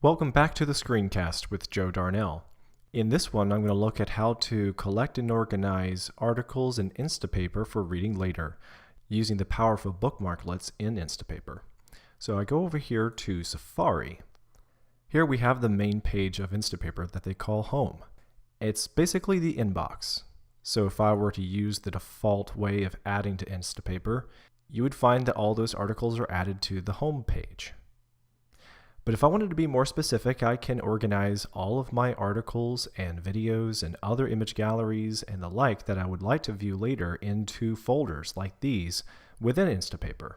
Welcome back to the Screencast with Joe Darnell. In this one, I'm going to look at how to collect and organize articles in Instapaper for reading later, using the powerful Bookmarklets in Instapaper. So I go over here to Safari. Here we have the main page of Instapaper that they call Home. It's basically the inbox. So if I were to use the default way of adding to Instapaper, you would find that all those articles are added to the home page. But if I wanted to be more specific, I can organize all of my articles and videos and other image galleries and the like that I would like to view later into folders like these within Instapaper.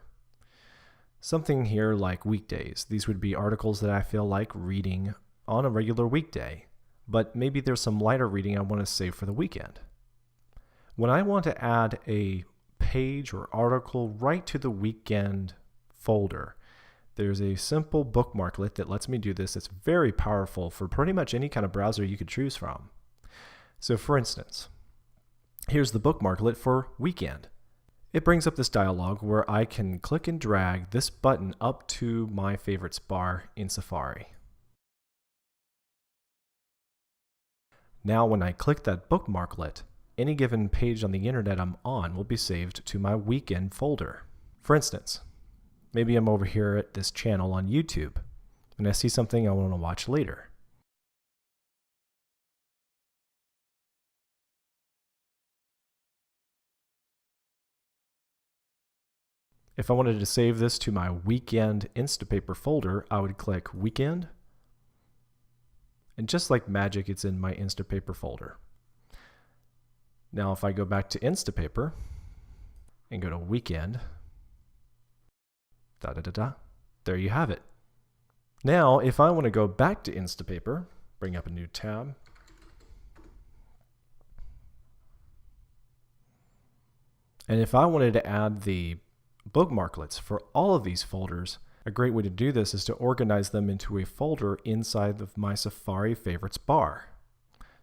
Something here like weekdays. These would be articles that I feel like reading on a regular weekday, but maybe there's some lighter reading I want to save for the weekend. When I want to add a page or article right to the weekend folder, there's a simple bookmarklet that lets me do this. It's very powerful for pretty much any kind of browser you could choose from. So for instance, here's the bookmarklet for weekend. It brings up this dialog where I can click and drag this button up to my favorites bar in Safari. Now when I click that bookmarklet, any given page on the internet I'm on will be saved to my weekend folder. For instance, maybe I'm over here at this channel on YouTube, and I see something I want to watch later. If I wanted to save this to my weekend Instapaper folder, I would click Weekend, and just like magic, it's in my Instapaper folder. Now if I go back to Instapaper and go to Weekend, there you have it. Now, if I want to go back to Instapaper, bring up a new tab, and if I wanted to add the bookmarklets for all of these folders, a great way to do this is to organize them into a folder inside of my Safari favorites bar.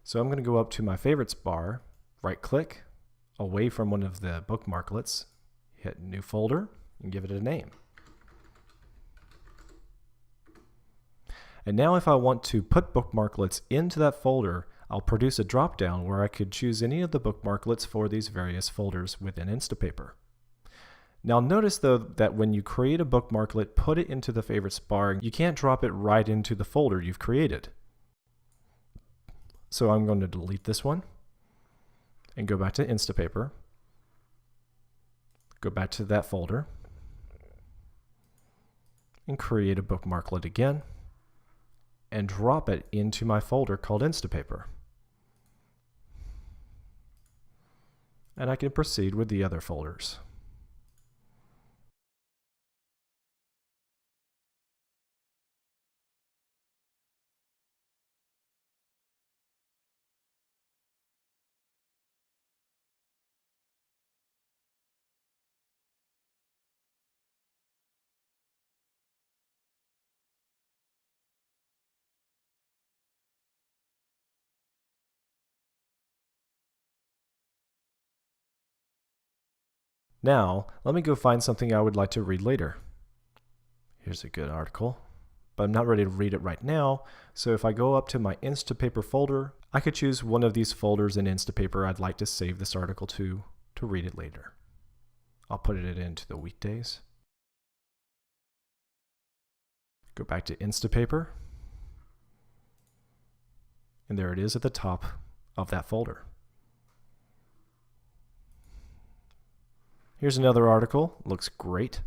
So I'm going to go up to my favorites bar, right click, away from one of the bookmarklets, hit new folder, and give it a name. And now if I want to put bookmarklets into that folder, I'll produce a drop-down where I could choose any of the bookmarklets for these various folders within Instapaper. Now notice though that when you create a bookmarklet, put it into the favorites bar, you can't drop it right into the folder you've created. So I'm going to delete this one and go back to Instapaper, go back to that folder, and create a bookmarklet again, and drop it into my folder called Instapaper. And I can proceed with the other folders. Now, let me go find something I would like to read later. Here's a good article, but I'm not ready to read it right now, so if I go up to my Instapaper folder, I could choose one of these folders in Instapaper I'd like to save this article to read it later. I'll put it into the weekdays. Go back to Instapaper, and there it is at the top of that folder. Here's another article, looks great.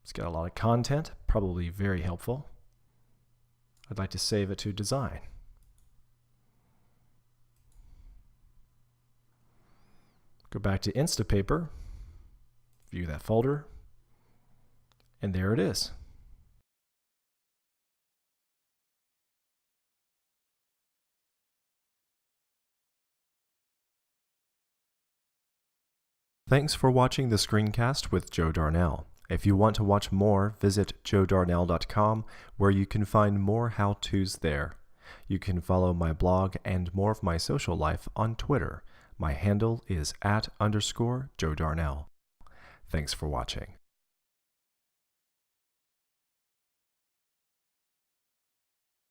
It's got a lot of content, probably very helpful. I'd like to save it to design. Go back to Instapaper, view that folder, and there it is. Thanks for watching the Screencast with Joe Darnell. If you want to watch more, visit joedarnell.com where you can find more how-tos there. You can follow my blog and more of my social life on Twitter. My handle is @_Joe Darnell. Thanks for watching.